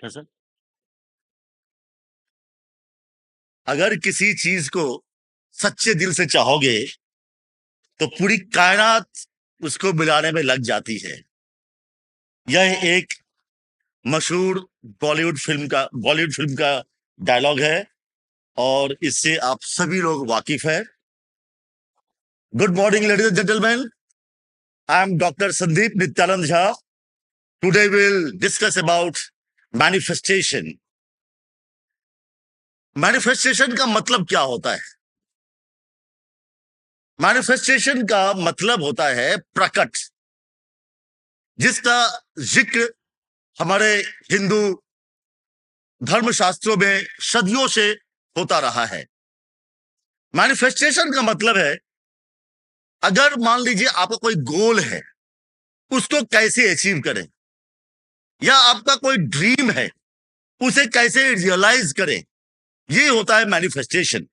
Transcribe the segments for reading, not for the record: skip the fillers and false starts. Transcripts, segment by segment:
कैसे? अगर किसी चीज को सच्चे दिल से चाहोगे तो पूरी कायनात उसको मिलाने में लग जाती है। यह एक मशहूर बॉलीवुड फिल्म का डायलॉग है और इससे आप सभी लोग वाकिफ है। Good morning ladies and gentleman, I am doctor Sandeep Nityanand Jha. Today will discuss about manifestation. Manifestation का मतलब क्या होता है? मैनिफेस्टेशन का मतलब होता है प्रकट, जिसका जिक्र हमारे हिंदू धर्मशास्त्रों में सदियों से होता रहा है। मैनिफेस्टेशन का मतलब है, अगर मान लीजिए आपका कोई गोल है, उसको कैसे अचीव करें, या आपका कोई ड्रीम है, उसे कैसे रियलाइज करें, ये होता है manifestation.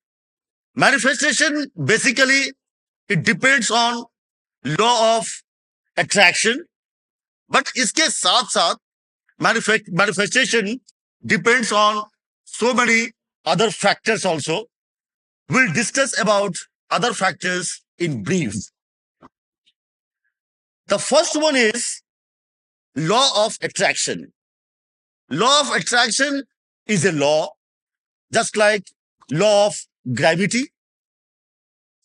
Manifestation basically it depends on law of attraction, but इसके साथ साथ manifestation depends on so many other factors also. We'll discuss about other factors in brief. The first one is law of attraction. Law of attraction is a law just like law of gravity.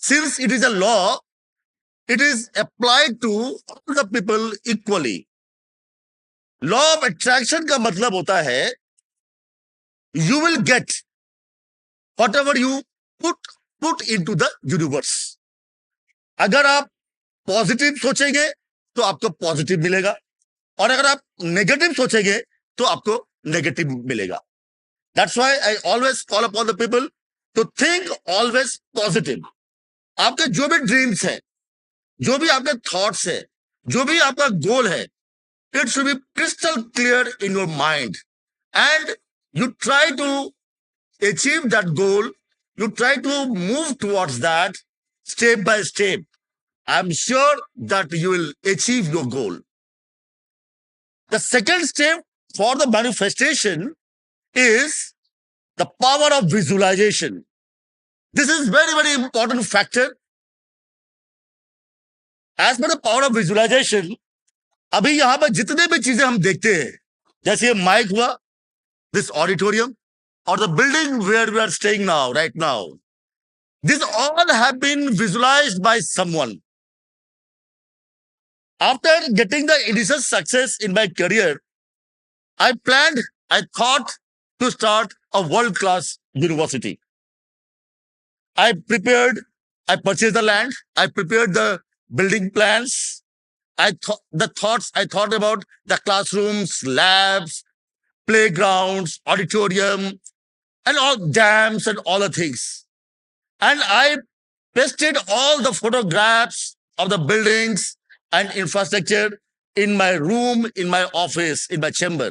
Since it is a law, it is applied to all the people equally. Law of attraction का मतलब होता है you will get whatever you put into the universe. अगर आप positive सोचेंगे तो आपको positive मिलेगा, और अगर आप नेगेटिव सोचेंगे तो आपको नेगेटिव मिलेगा। That's why I always call upon the people to think always positive. आपके जो भी ड्रीम्स है, जो भी आपके थॉट्स है, जो भी आपका गोल है, it should be crystal clear in your mind, and you try to achieve that goal. You try to move towards that step by step. I'm sure that you will achieve your goal. The second step for the manifestation is the power of visualization. This is very, very important factor. As per the power of visualization, अभी यहां पर जितने भी चीजें हम देखते हैं, जैसे ये माइक हुआ, this auditorium, or the building where we are staying now, right now, these all have been visualized by someone. After getting the initial success in my career, I thought to start a world-class university. I purchased the land, I prepared the building plans, I thought about the classrooms, labs, playgrounds, auditorium, and all dams and all the things. And I pasted all the photographs of the buildings and infrastructure in my room, in my office, in my chamber.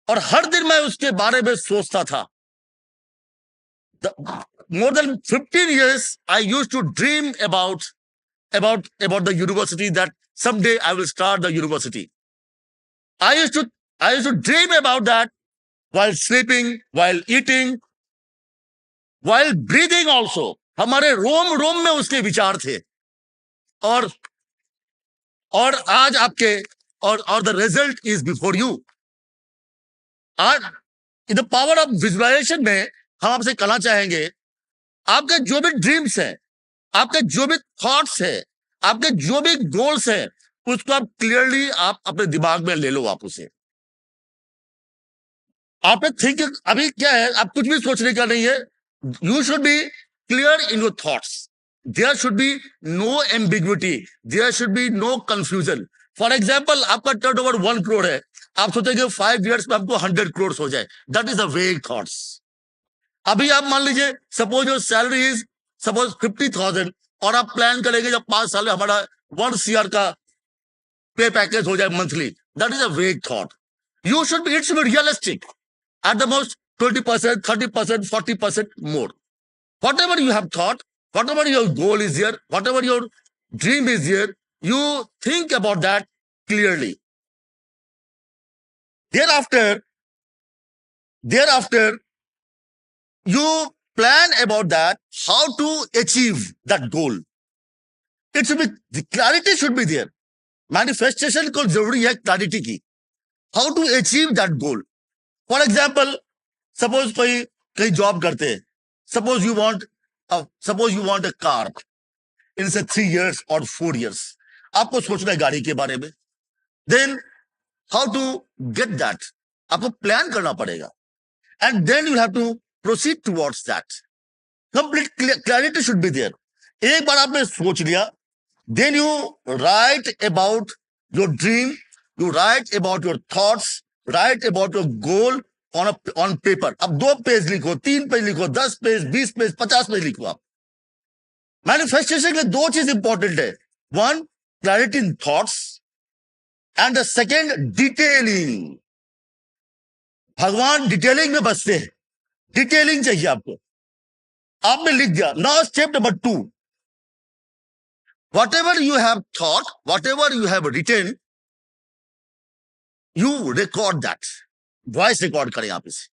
और हर दिन मैं उसके बारे में सोचता था। More than 15 years, I used to dream about the university, that someday I will start the university. I used to dream about that while sleeping, while eating, while breathing also. हमारे रोम में उसके विचार थे, और आज आपके और the result is before you. आज in the power of visualization में हम आपसे कहना चाहेंगे, आपके जो भी ड्रीम्स हैं, आपके जो भी थॉट्स हैं, आपके जो भी गोल्स हैं, उसको आप क्लियरली आप अपने दिमाग में ले लो। आप उसे आपने थिंक, अभी क्या है, आप कुछ भी सोचने का नहीं है। You should be clear in your thoughts. There should be no ambiguity, there should be no confusion. For example, आपका टर्नओवर 1 करोड़ है, आप सोचेंगे 5 years में आपको 100 crores हो जाए। दैट इज द वेग थॉट्स। अभी आप मान लीजिए, suppose your salary is suppose 50,000, और आप प्लान करेंगे जब 5 साल में हमारा 1 CR का पे पैकेज हो जाए मंथली। दैट इज अ वेग thought. It should be realistic. At the most 20%, 30%, 40% more. Whatever you have thought, whatever your goal is here, whatever your dream is here, you think about that clearly. Thereafter, Thereafter, you plan about that, how to achieve that goal. It should be, the clarity should be there. Manifestation को जरूरी है clarity की. How to achieve that goal. For example, suppose कोई कहीं job करते हैं. Suppose you want a car in say 3 years or 4 years. आपको सोचना है गाड़ी के बारे में. Then how to get that? आपको plan करना पड़ेगा. And then you have to proceed towards that. Complete clarity should be there. एक बार आपने सोच लिया, then you write about your dream, you write about your thoughts, write about your goal on paper. अब 2 page लिखो, 3 page लिखो, 10 page, 20 page, 50 page लिखो आप. Manifestation के लिए 2 चीज इंपॉर्टेंट है. 1, clarity in thoughts, and the second, detailing. भगवान डिटेलिंग में बसते हैं. डिटेलिंग चाहिए आपको. आपने लिख दिया. Now step number 2, whatever you have thought, whatever you have written, you record that. Voice record करें आप इसे.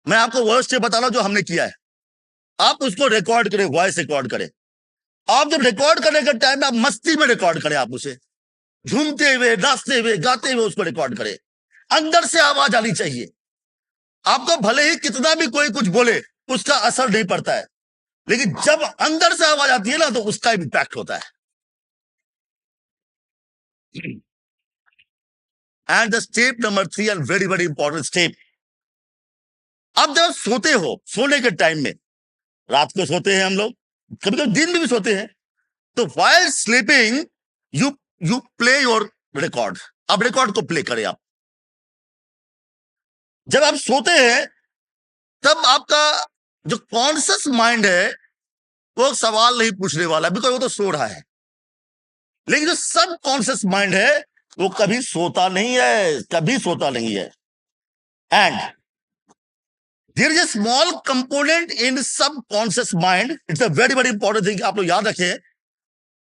मैं आपको वर्ड स्टेप बता रहा हूं जो हमने किया है. आप उसको रिकॉर्ड करें, वॉइस रिकॉर्ड करें. आप जब रिकॉर्ड करने का टाइम में आप मस्ती में रिकॉर्ड करें. आप उसे झूमते हुए, नाचते हुए, गाते हुए उसको रिकॉर्ड करें. अंदर से आवाज आनी चाहिए. आपको भले ही कितना भी कोई कुछ बोले, उसका असर नहीं पड़ता है, लेकिन जब अंदर से आवाज आती है ना, तो उसका इंपैक्ट होता है. And the step number 3, and very very important step. अब जब सोते हो, सोने के टाइम में, रात को सोते हैं हम लोग, कभी कभी दिन में भी सोते हैं, तो while sleeping you play your record. अब रिकॉर्ड को प्ले करें आप. जब आप सोते हैं, तब आपका जो कॉन्शियस माइंड है वो सवाल नहीं पूछने वाला, बिकॉज वो तो सो रहा है. लेकिन जो सब कॉन्शियस माइंड है वो कभी सोता नहीं है, कभी सोता नहीं है. And there is a small component in subconscious mind. It's a very very important thing, आप लोग याद रखें.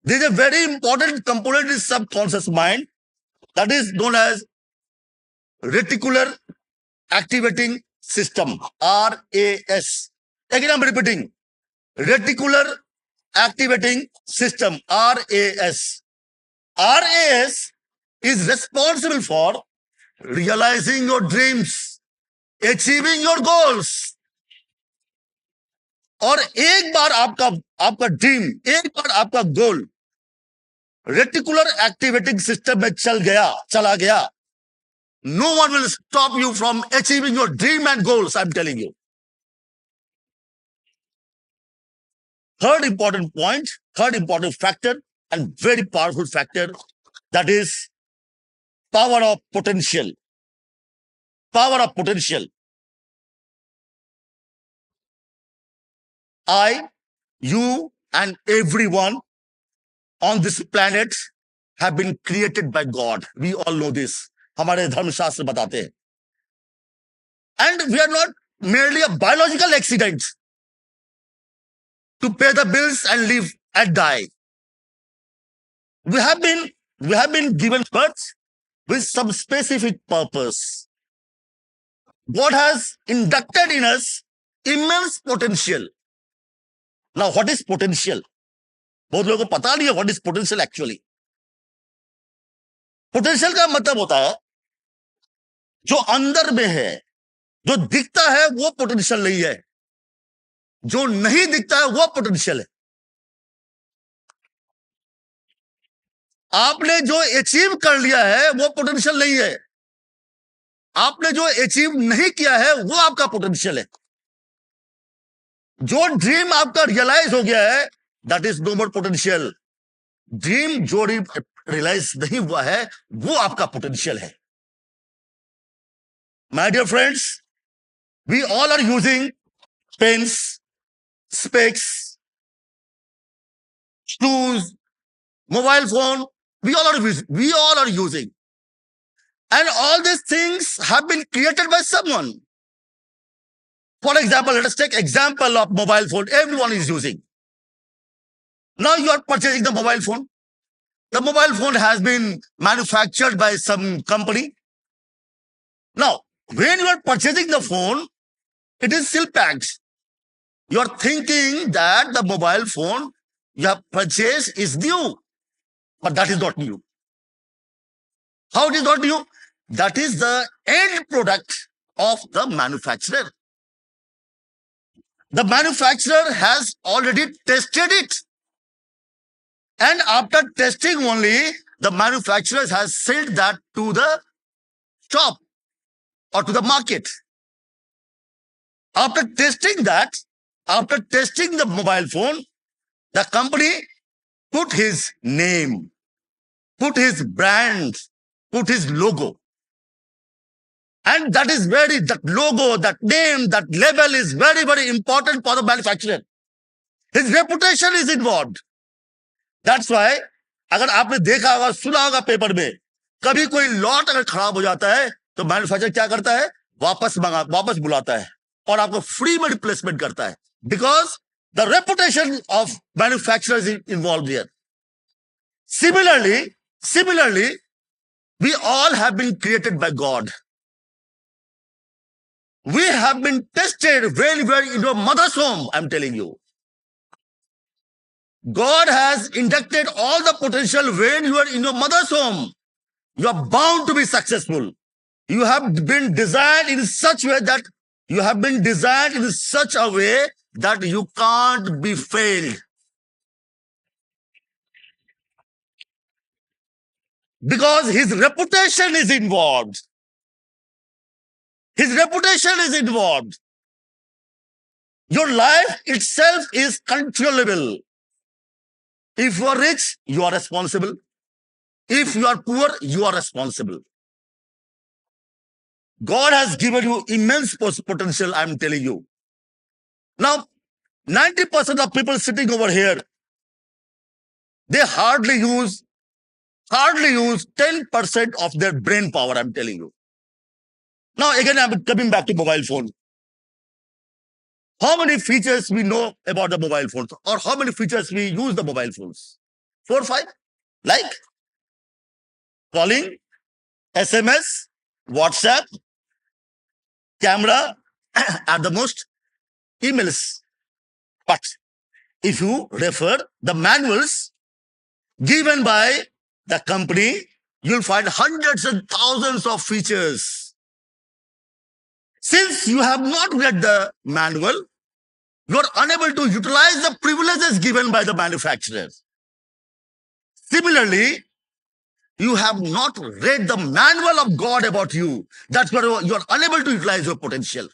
There is a very important component in subconscious mind, that is known as reticular activating system, RAS. Again I'm repeating, reticular activating system, RAS. RAS is responsible for realizing your dreams, achieving your goals. और एक बार आपका dream, एक बार आपका गोल reticular activating system में चला गया, no one will stop you from achieving your dream and goals, I'm telling you. Third important point, third important factor, and very powerful factor, that is power of potential. Power of potential. I, you, and everyone on this planet have been created by God. We all know this. हमारे धर्मशास्त्र बताते हैं. And we are not merely a biological accident to pay the bills and live and die. We have been given birth with some specific purpose. God has inducted in us immense potential. Now, what is potential? बहुत लोगों को पता नहीं है what is potential actually. Potential का मतलब होता है जो अंदर में है, जो दिखता है वो पोटेंशियल नहीं है, जो नहीं दिखता है वो पोटेंशियल है. आपने जो अचीव कर लिया है वो पोटेंशियल नहीं है, आपने जो अचीव नहीं किया है वो आपका पोटेंशियल है. जो ड्रीम आपका रियलाइज हो गया है, that is no more potential. Dream जो रियलाइज नहीं हुआ है वो आपका पोटेंशियल है. My dear friends, we all are using pens, specs, shoes, mobile phone. We all are using. And all these things have been created by someone. For example, let us take example of mobile phone. Everyone is using. Now you are purchasing the mobile phone. The mobile phone has been manufactured by some company. Now, When you are purchasing the phone, it is still packed. You are thinking that the mobile phone you have purchased is new, but that is not new. How it is not new? That is the end product of the manufacturer. The manufacturer has already tested it. And after testing only, the manufacturer has sold that to the shop or to the market. After testing that, after testing the mobile phone, the company put his name, put his brand, put his logo. And that is that logo, that name, that label is very, very important for the manufacturer. His reputation is involved. That's why, अगर आपने देखा होगा, सुना होगा paper में, कभी कोई lot अगर खराब हो जाता है तो मैन्युफैक्चरर क्या करता है? वापस बुलाता है और आपको फ्री में रिप्लेसमेंट करता है, because the reputation of manufacturers is involve here. Similarly, we all have been created by God. We have been tested very, very in your mother's home, I'm telling you. God has inducted all the potential when you are in your mother's home. You are bound to be successful. You have been designed in such a way that you can't be failed. Because his reputation is involved. His reputation is involved. Your life itself is controllable. If you are rich, you are responsible. If you are poor, you are responsible. God has given you immense potential, I'm telling you. Now, 90% of people sitting over here, they hardly use 10% of their brain power, I'm telling you. Now, again, I'm coming back to mobile phone. How many features we know about the mobile phones, or how many features we use the mobile phones? 4 or 5? Like calling, SMS, WhatsApp, camera, at the most, emails. But if you refer the manuals given by the company, you'll find hundreds and thousands of features. Since you have not read the manual, you are unable to utilize the privileges given by the manufacturer. Similarly, you have not read the manual of God about you. That's why you are unable to utilize your potential.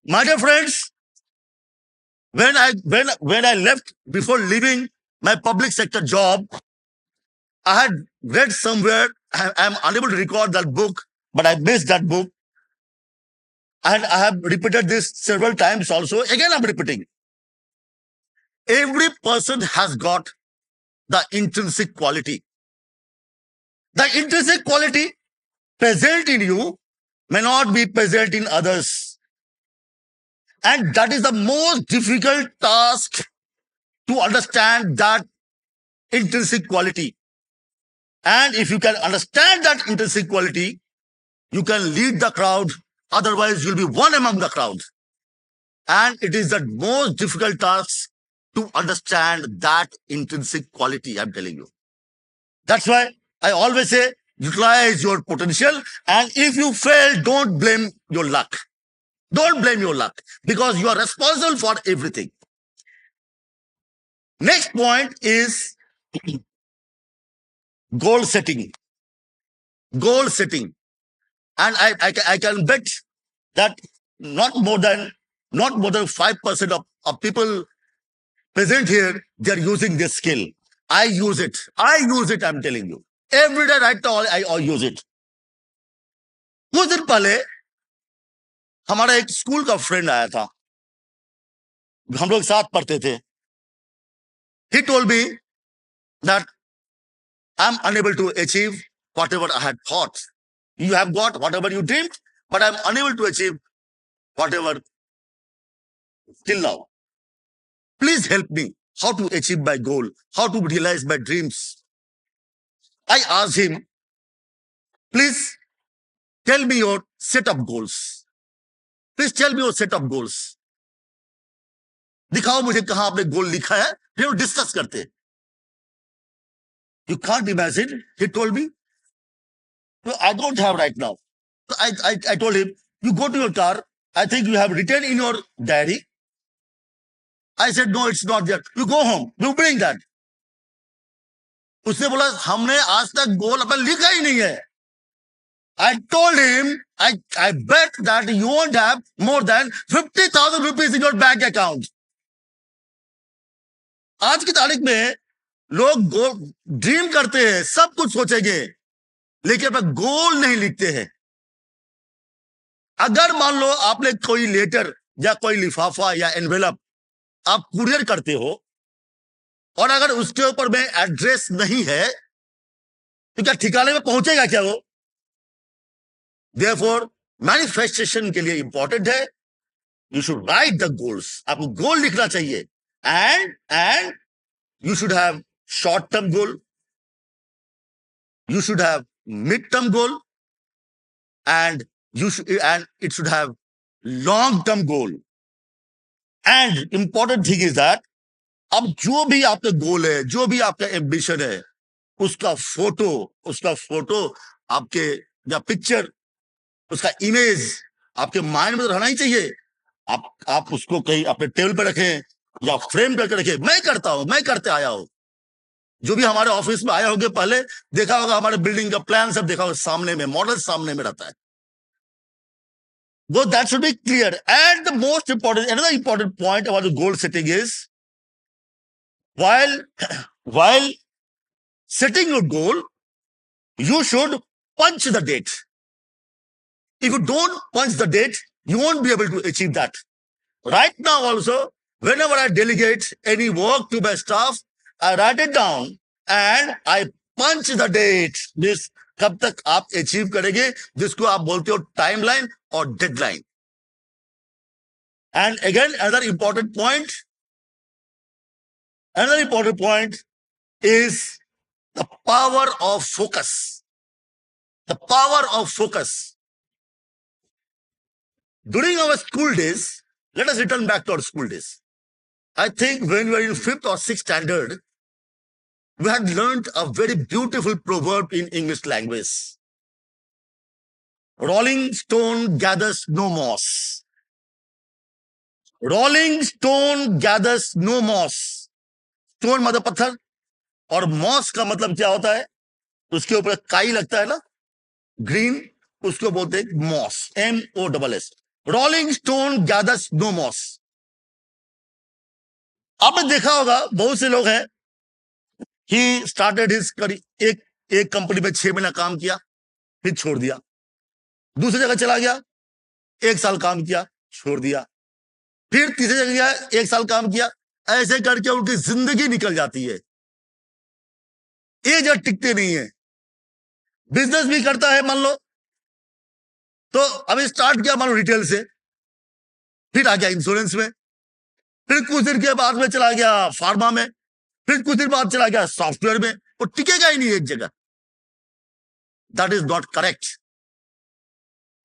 My dear friends, when I left, before leaving my public sector job, I had read somewhere, I'm unable to record that book, but I missed that book. And I have repeated this several times also. Again, I'm repeating. Every person has got the intrinsic quality. The intrinsic quality present in you may not be present in others. And that is the most difficult task, to understand that intrinsic quality. And if you can understand that intrinsic quality, you can lead the crowd. Otherwise, you'll be one among the crowd. And it is the most difficult task to understand that intrinsic quality, I'm telling you. That's why I always say, utilize your potential. And if you fail, don't blame your luck. Don't blame your luck, because you are responsible for everything. Next point is goal setting. Goal setting. And I can bet that not more than 5% of people present here, they're using this skill. I use it, I'm telling you. Every day right now, I use it. कुछ दिन पहले हमारा एक school का friend आया था, हम लोग साथ पढ़ते थे. He told me that I'm unable to achieve whatever I had thought. You have got whatever you dreamed, but I'm unable to achieve whatever till now. Please help me how to achieve my goal, how to realize my dreams. I asked him please tell me your set of goals, please tell me your set of goals. दिखाओ मुझे कहां आपने गोल लिखा है, फिर discuss करते। You can't imagine, he told me, "No, I don't have right now." So I told him, you go to your car, I think you have written in your diary. I said, no, it's not there. You go home, you bring that. उसने बोला हमने आज तक गोल अपना लिखा ही नहीं है। I told him, I bet that you won't have more than 50,000 rupees in your bank account. आज की तारीख में लोग गोल ड्रीम करते हैं, सब कुछ सोचेंगे, लेकिन अपना गोल नहीं लिखते हैं। अगर मान लो आपने कोई लेटर या कोई लिफाफा या एनवेलप आप कुरियर करते हो और अगर उसके ऊपर में एड्रेस नहीं है तो क्या ठिकाने में पहुंचेगा क्या वो? Therefore, मैनिफेस्टेशन के लिए इंपॉर्टेंट है, you should write the goals. आपको गोल लिखना चाहिए, and you should have short term goal, you should have mid-term goal, and it should have long-term goal. And important thing is that अब जो भी आपका गोल है, जो भी आपका एम्बिशन है, उसका फोटो आपके या पिक्चर, उसका इमेज आपके माइंड में तो रहना ही चाहिए। आप उसको कहीं अपने टेबल पे रखें या फ्रेम करके रखें। मैं करता हूं, मैं करते आया हूं। जो भी हमारे ऑफिस में आया होगा पहले देखा होगा, हमारे बिल्डिंग का प्लान सब देखा होगा, सामने में मॉडल सामने में रहता है। वो that should be clear. And the most important, another important point about the goal setting is while setting your goal, you should punch the date. If you don't punch the date, you won't be able to achieve that. Right now also, whenever I delegate any work to my staff, I write it down and I punch the date. This कब तक आप achieve करेंगे, जिसको आप बोलते हो timeline और deadline. And again another important point is the power of focus. The power of focus. During our school days, let us return back to our school days. I think when we were in 5th or 6th standard, we had learned a very beautiful proverb in English language. Rolling stone gathers no moss. Rolling stone gathers no moss. Stone मतलब पत्थर, और moss का मतलब क्या होता है? उसके ऊपर काई लगता है ना, ग्रीन, उसको बोलते हैं moss, MOSS। Rolling stone gathers no moss. आपने देखा होगा बहुत से लोग हैं, he started his career, एक कंपनी में 6 महीना काम किया, फिर छोड़ दिया, दूसरी जगह चला गया, 1 साल काम किया, छोड़ दिया, फिर तीसरी जगह गया, 1 साल काम किया, ऐसे करके उनकी जिंदगी निकल जाती है। एक जगह टिकते नहीं है। बिजनेस भी करता है मान लो, तो अभी स्टार्ट किया मान लो रिटेल से, फिर आ गया इंश्योरेंस में, फिर कुछ दिन के बाद में चला गया फार्मा में, फिर कुछ दिन बाद चला गया सॉफ्टवेयर में। वो टिकेगा ही नहीं एक जगह। That is not correct.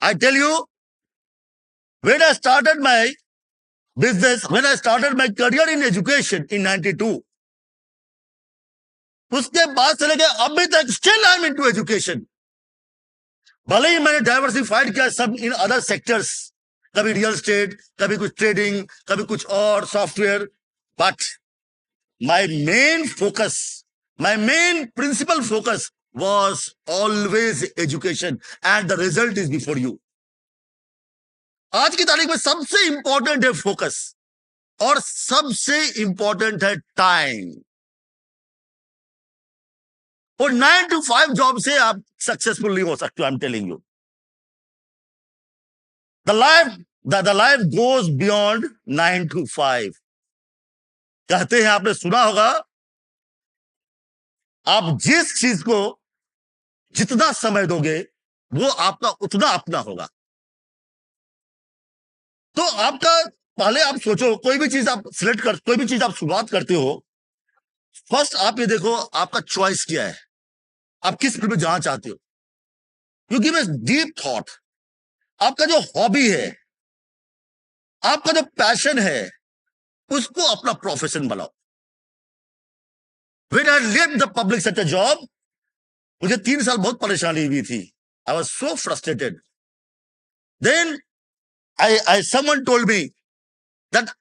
I tell you, when I started my business, when I started my career in education in 92, उसके बाद चले गए, अभी तक still I am into education. भले ही मैंने डाइवर्सिफाइड किया सब इन अदर सेक्टर्स, कभी रियल एस्टेट, कभी कुछ ट्रेडिंग, कभी कुछ और software, but my main focus, my main principal focus was always education, and the result is before you. आज की तारीख में सबसे इंपॉर्टेंट है फोकस, और सबसे इंपॉर्टेंट है टाइम। और 9 to 5 जॉब से आप सक्सेसफुल नहीं हो सकते। I am telling you, the life goes beyond 9 to 5. कहते हैं, आपने सुना होगा, आप जिस चीज को जितना समय दोगे वो आपका उतना अपना होगा। तो आपका पहले आप सोचो, कोई भी चीज आप सिलेक्ट कर, कोई भी चीज आप शुरुआत करते हो, फर्स्ट आप ये देखो आपका चॉइस क्या है, आप किस फील्ड में जाना चाहते हो। You give a deep thought. आपका जो हॉबी है, आपका जो पैशन है, उसको अपना प्रोफेशन बनाओ। When I left the public sector job, मुझे 3 साल बहुत परेशानी हुई थी। I was so frustrated. Then someone told me that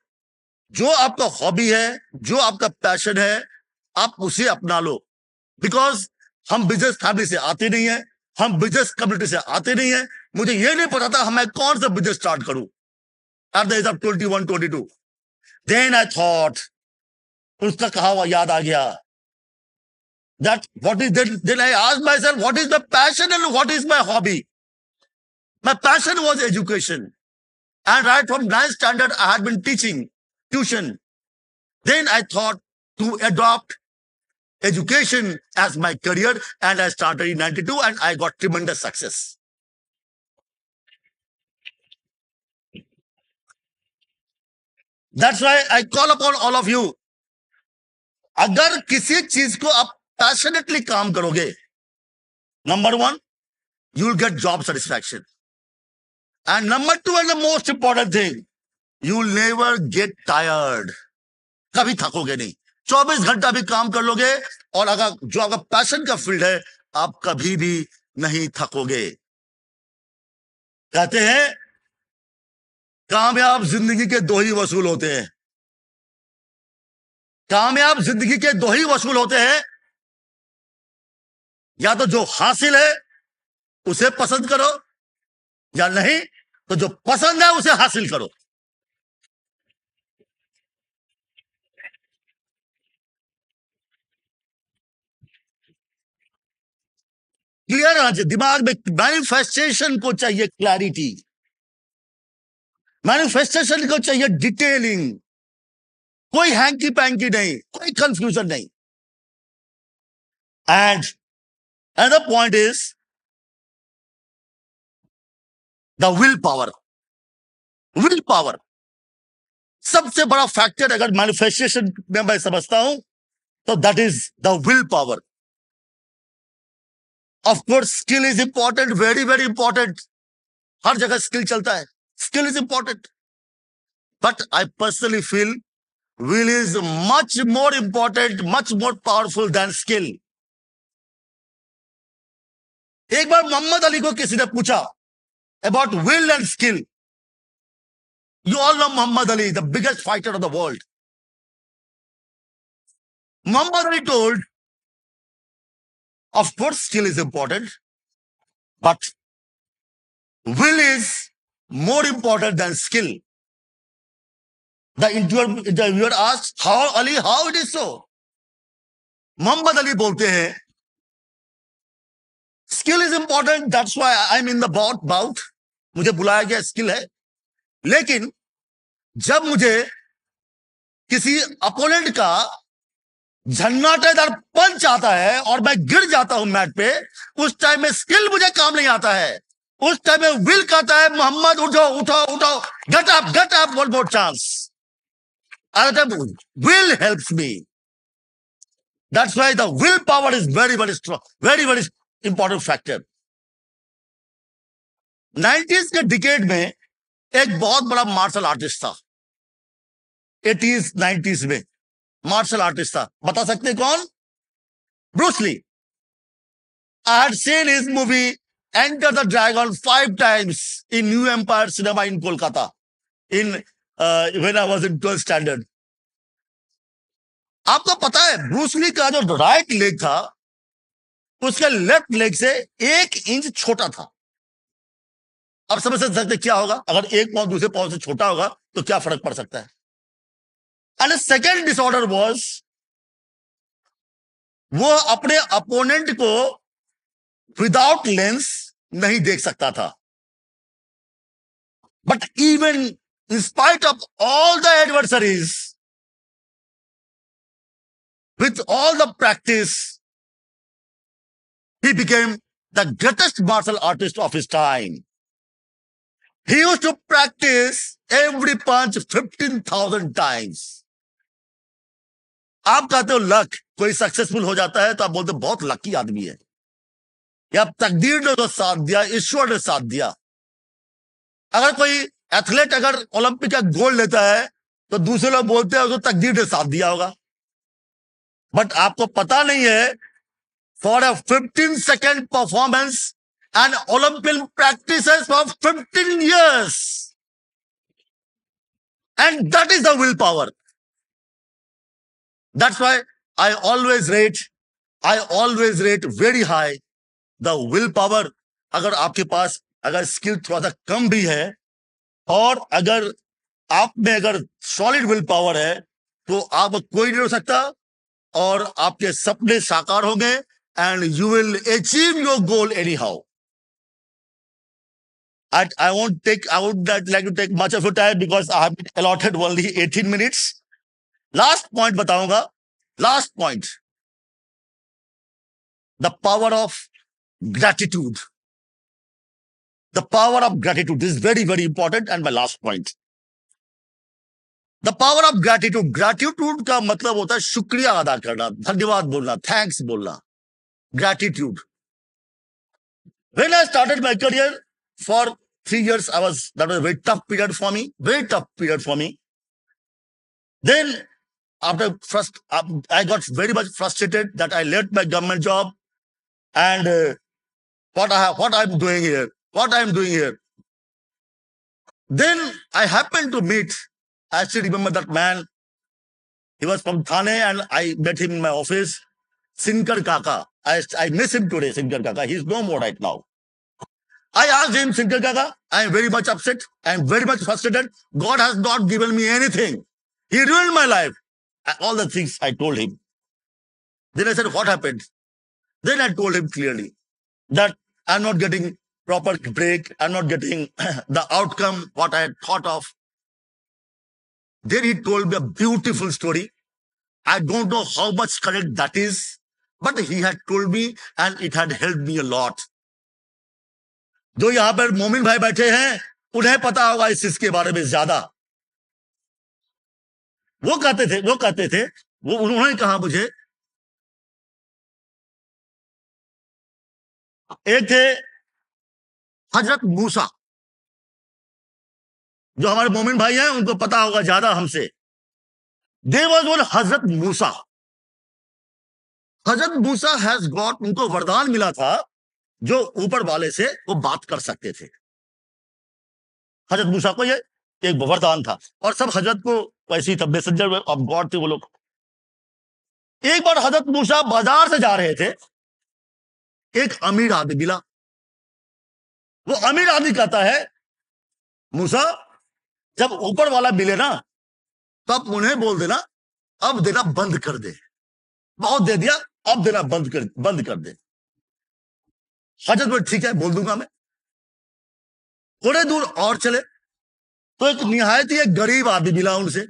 जो आपका हॉबी है, जो आपका पैशन है, आप उसे अपना लो। बिकॉज हम बिजनेस फैमिली से आते नहीं है, हम बिजनेस कम्युनिटी से आते नहीं है। मुझे ये नहीं पता था मैं कौन सा बिजनेस स्टार्ट करूं at the age of 21, 22। Then I thought, उसका कहा हुआ याद आ गया, that what is that, then I asked myself, what is my passion and what is my hobby? My passion was education, and right from 9th standard I had been teaching tuition. Then I thought to adopt education as my career, and I started in 92 and I got tremendous success. That's why I call upon all of you, अगर किसी चीज को आप passionately काम करोगे, number 1, you will get job satisfaction. And number 2, and the most important thing, you will never get tired. कभी थकोगे नहीं। 24 घंटा भी काम कर लोगे, और अगर जो आपका पैशन का फील्ड है, आप कभी भी नहीं थकोगे। कहते हैं कामयाब जिंदगी के 2 ही वसूल होते हैं। कामयाब जिंदगी के 2 ही वसूल होते हैं, या तो जो हासिल है उसे पसंद करो, या नहीं तो जो पसंद है उसे हासिल करो। क्लियर आना चाहिए दिमाग में। मैनिफेस्टेशन को चाहिए क्लैरिटी, मैनिफेस्टेशन को चाहिए डिटेलिंग, कोई हैंकी पैंकी नहीं, कोई कंफ्यूजन नहीं। And another point is the will power. Will power सबसे बड़ा फैक्टर अगर मैनिफेस्टेशन में मैं समझता हूं तो that is the will power. Of course skill is important, very very important. हर जगह स्किल चलता है, skill is important, but I personally feel will is much more important, much more powerful than skill. एक बार मोहम्मद अली को किसी ने पूछा about will and skill. You all know Muhammad Ali, the biggest fighter of the world. Muhammad Ali told, of course skill is important, but will is more important than skill. The interviewer asked, how Ali, how it is so? Mohammad Ali बोलते हैं, skill is important, that's why I am in the bout. मुझे बुलाया गया, skill है, लेकिन जब मुझे किसी अपोनेंट का झन्नाटेदार पंच आता है और मैं गिर जाता हूं मैट पे, उस टाइम में स्किल मुझे काम नहीं आता है। उस टाइम में विल कहता है, मोहम्मद उठो उठो उठो, get up, one more chance. Will helps me. That's why the willpower is very, very strong, very, very important factor. 90s के डिकेड में एक बहुत बड़ा मार्शल आर्टिस्ट था। 80s, 90s में मार्शल आर्टिस्ट था, बता सकते कौन? Bruce Lee. I had seen his movie Enter the Dragon 5 times in New Empire Cinema in Kolkata when I was in 12th standard. आपको पता है ब्रूस ली का जो राइट लेग था उसके लेफ्ट लेग से 1 इंच छोटा था। अब समझ सकते क्या होगा अगर एक पांव दूसरे पांव से छोटा होगा तो क्या फर्क पड़ सकता है। एंड सेकेंड डिसऑर्डर वाज, वो अपने अपोनेंट को विदाउट लेंस नहीं देख सकता था। But even in spite of all the adversaries, with all the practice, he became the greatest martial artist of his time. He used to practice every punch 15,000 times. आप कहते हो luck, कोई successful हो जाता है तो आप बोलते हो बहुत लकी आदमी है। या तकदीर ने तो साथ दिया, ईश्वर ने साथ दिया। अगर कोई एथलीट अगर ओलंपिक का गोल्ड लेता है तो दूसरे लोग बोलते हैं उसको तकदीर ने साथ दिया होगा, बट आपको पता नहीं है, for a 15-second performance and Olympic practices for 15 years, and that is the willpower. That's why I always rate very high the willpower. अगर आपके पास अगर स्किल थोड़ा सा कम भी है और अगर आप में अगर सॉलिड विल पावर है तो आप कोई नहीं हो सकता और आपके सपने साकार होंगे and you will achieve your goal any how. I would not like to take much of your time because I have been allotted only 18 minutes. Last point बताऊंगा. Last point. The power of gratitude. The power of gratitude. This is very, very important and my last point. The power of gratitude. Gratitude का मतलब होता है शुक्रिया अदा करना, धन्यवाद बोलना, thanks बोलना. Gratitude. When I started my career for 3 years, that was a very tough period for me. Very tough period for me. Then after first, I got very much frustrated that I left my government job and what I'm doing here. Then I happened to meet, I still remember that man. He was from Thane and I met him in my office. Sinkar Kaka. I miss him today, Sinkar Kaka. He's no more right now. I asked him, Sinkar Kaka, I am very much upset. I am very much frustrated. God has not given me anything. He ruined my life. All the things I told him. Then I said, what happened? Then I told him clearly that I'm not getting proper break. I'm not getting the outcome, what I had thought of. Then he told me a beautiful story. I don't know how much correct that is, but he had told me and it had helped me a lot. जो यहां पर मोमिन भाई बैठे हैं उन्हें पता होगा इस चीज के बारे में ज्यादा. वो कहते थे वो उन्होंने कहा मुझे, एक थे हजरत मूसा, जो हमारे मोमिन भाई हैं उनको पता होगा ज्यादा हमसे. There was one Hazrat Musa. Hazrat Musa has got, उनको वरदान मिला था जो ऊपर वाले से वो बात कर सकते थे. हजरत मूसा को ये एक वरदान था और सब हजरत को वैसे ही था, मैसेंजर ऑफ गॉड थे वो लोग. एक बार हजरत मूसा बाजार से जा रहे थे, एक अमीर आदमी मिला. वो अमीर आदमी कहता है, मूसा जब ऊपर वाला मिले ना तब उन्हें बोल देना अब देना बंद कर दे, बहुत दे दिया अब देना बंद कर दे. हजरत बोले ठीक है बोल दूंगा मैं. थोड़े दूर और चले तो एक निहायत ही एक गरीब आदमी मिला उनसे.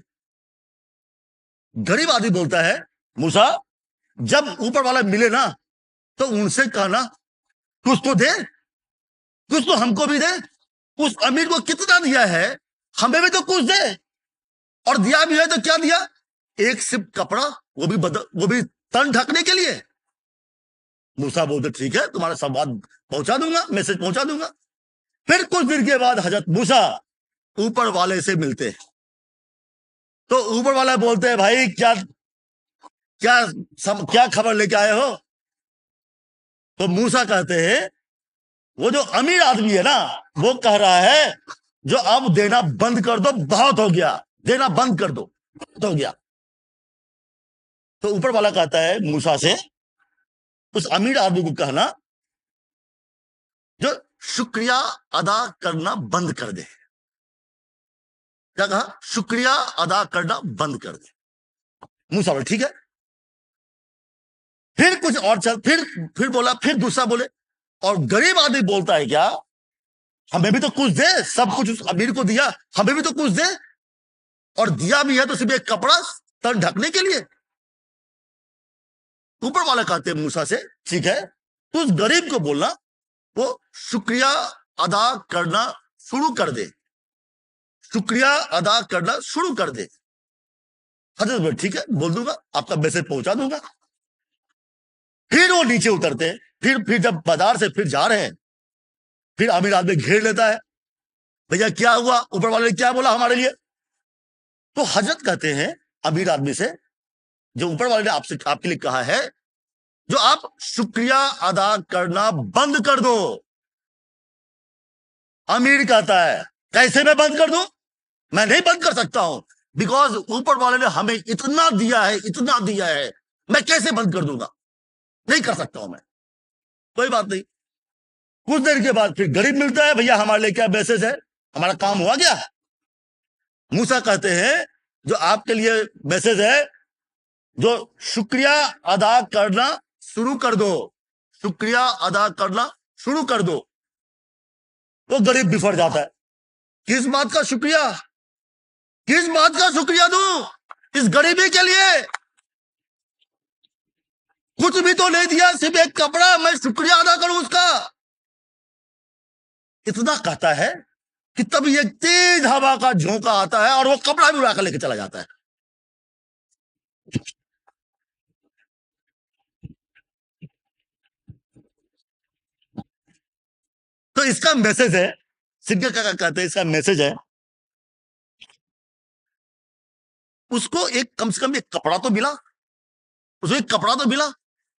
गरीब आदमी बोलता है, मूसा जब ऊपर वाला मिले ना तो उनसे कहना कुछ तो दे, कुछ तो हमको भी दे. उस अमीर को कितना दिया है हमें भी तो कुछ दे, और दिया भी है तो क्या दिया, एक सिर्फ कपड़ा, वो भी तन ढकने के लिए. मूसा बोलते ठीक है तुम्हारा संवाद पहुंचा दूंगा, मैसेज पहुंचा दूंगा. फिर कुछ दिन के बाद हजरत मूसा ऊपर वाले से मिलते हैं तो ऊपर वाला बोलते हैं भाई क्या क्या क्या खबर लेके आए हो. तो मूसा कहते हैं वो जो अमीर आदमी है ना वो कह रहा है जो अब देना बंद कर दो, बहुत हो गया, देना बंद कर दो, बहुत हो गया. तो ऊपर वाला कहता है मूसा से उस अमीर आदमी को कहना जो शुक्रिया अदा करना बंद कर दे. क्या कहा, शुक्रिया अदा करना बंद कर दे. मूसा बोले ठीक है. फिर कुछ और चल, फिर बोला, फिर दूसरा बोले, और गरीब आदमी बोलता है क्या हमें भी तो कुछ दे, सब कुछ उस अमीर को दिया, हमें भी तो कुछ दे, और दिया भी है तो सिर्फ एक कपड़ा तन ढकने के लिए. ऊपर वाला कहते हैं मूसा से ठीक है तो उस गरीब को बोलना वो शुक्रिया अदा करना शुरू कर दे, शुक्रिया अदा करना शुरू कर दे. हजरत ठीक है बोल दूंगा, आपका मैसेज पहुंचा दूंगा. फिर वो नीचे उतरते हैं, फिर जब बाजार से फिर जा रहे हैं, फिर अमीर आदमी घेर लेता है, भैया क्या हुआ, ऊपर वाले ने क्या बोला हमारे लिए? तो हजरत कहते हैं अमीर आदमी से, जो ऊपर वाले ने आपसे आपके लिए कहा है, जो आप शुक्रिया अदा करना बंद कर दो। अमीर कहता है कैसे मैं बंद कर दूं? मैं नहीं बंद कर सकता हूं, बिकॉज ऊपर वाले ने हमें इतना दिया है, इतना दिया है, मैं कैसे बंद कर दूंगा? नहीं कर सकता हूं मैं। कोई बात नहीं। कुछ देर के बाद फिर गरीब मिलता है, भैया हमारे लिए क्या मैसेज है, हमारा काम हुआ क्या? मूसा कहते हैं जो आपके लिए मैसेज है, जो शुक्रिया अदा करना शुरू कर दो, शुक्रिया अदा करना शुरू कर दो। वो गरीब बिफर जाता है, किस बात का शुक्रिया, किस बात का शुक्रिया दूं इस गरीबी के लिए? कुछ भी तो नहीं दिया, सिर्फ एक कपड़ा, मैं शुक्रिया अदा करूं उसका? इतना कहता है कि तब एक तेज हवा का झोंका आता है और वो कपड़ा भी उड़ाकर लेके चला जाता है। तो इसका मैसेज है, सिद्धू काका कहते हैं इसका मैसेज है, उसको एक कम से कम एक कपड़ा तो मिला, उसको एक कपड़ा तो मिला।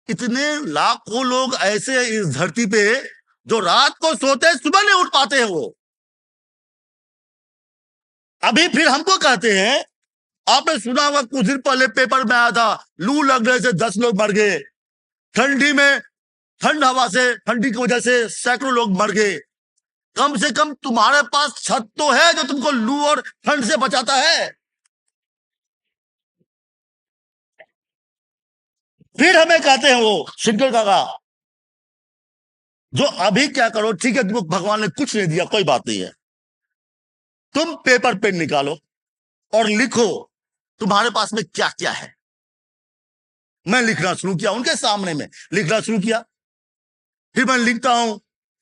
इतने लाखों लोग ऐसे इस धरती पे जो रात को सोते हैं, सुबह नहीं उठ पाते हैं वो। अभी फिर हमको कहते हैं, आपने सुना होगा कुछ दिन पहले पेपर में आया था, लू लगने से 10 लोग मर गए, ठंडी में, ठंड हवा से, ठंडी की वजह से सैकड़ों लोग मर गए। कम से कम तुम्हारे पास छत तो है जो तुमको लू और ठंड से बचाता है। फिर हमें कहते हैं वो शिंकर काका, जो अभी क्या करो, ठीक है तुमको भगवान ने कुछ नहीं दिया, कोई बात नहीं है, तुम पेपर पेन निकालो और लिखो तुम्हारे पास में क्या क्या है। मैं लिखना शुरू किया, उनके सामने में लिखना शुरू किया। फिर मैं लिखता हूं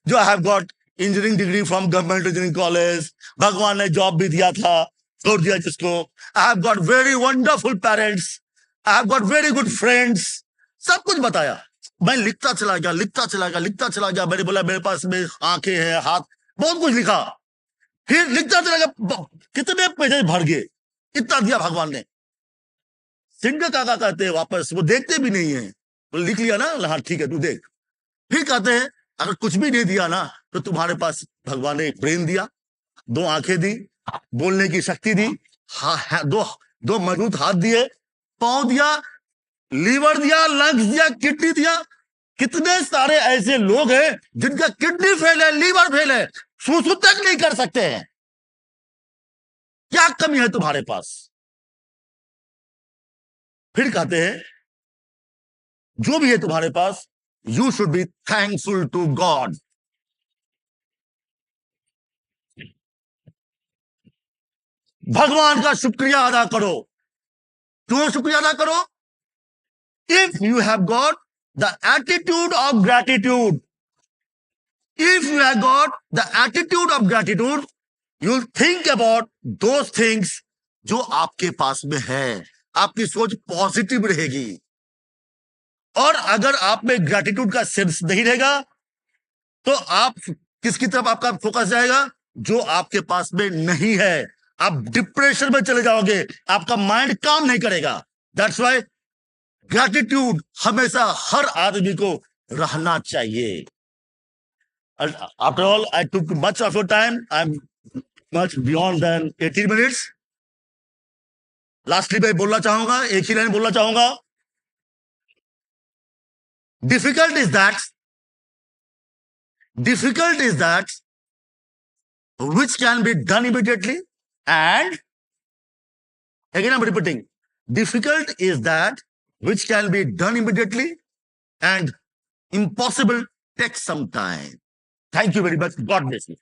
जो I have got engineering degree from government engineering college, भगवान ने जॉब भी दिया था, छोड़ दिया जिसको। I have got very wonderful parents, I have got very good friends, सब कुछ बताया। मैं लिखता चला गया, लिखता चला गया, लिखता चला गया। मैंने बोला मेरे पास में आंखें हैं, हाथ, बहुत कुछ लिखा। फिर लिखता चला गया, कितने पेजेस भर गए, इतना दिया भगवान ने। सिंह काका कहते हैं वापस, वो देखते भी नहीं है, तो लिख लिया ना, हाँ ठीक है तू देख। फिर कहते हैं अगर कुछ भी नहीं दिया ना, तो तुम्हारे पास भगवान ने एक ब्रेन दिया, 2 आंखें दी, बोलने की शक्ति दी, दो मजबूत हाथ दिए, पांव दिया, लीवर दिया, लंग्स दिया, किडनी दिया। कितने सारे ऐसे लोग हैं जिनका किडनी फेल है, लीवर फेल है, सुसु तक नहीं कर सकते हैं। क्या कमी है तुम्हारे पास? फिर कहते हैं जो भी है तुम्हारे पास, you should be thankful to God. भगवान का शुक्रिया अदा करो। क्यों शुक्रिया अदा करो? If you have got the attitude of gratitude, if you have got the attitude of gratitude, you'll think about those things जो आपके पास में है, आपकी सोच पॉजिटिव रहेगी। और अगर आप में ग्रैटिट्यूड का सेंस नहीं रहेगा, तो आप किसकी तरफ आपका फोकस जाएगा? जो आपके पास में नहीं है, आप डिप्रेशन में चले जाओगे, आपका माइंड काम नहीं करेगा। दैट्स वाई ग्रैटिट्यूड हमेशा हर आदमी को रहना चाहिए। After all, I took much of your time. I'm much beyond than 18 minutes. Lastly, मैं बोलना चाहूंगा, एक ही लाइन बोलना चाहूंगा। Difficult is that which can be done immediately, and again I'm repeating, difficult is that which can be done immediately, and impossible takes some time. Thank you very much. God bless you.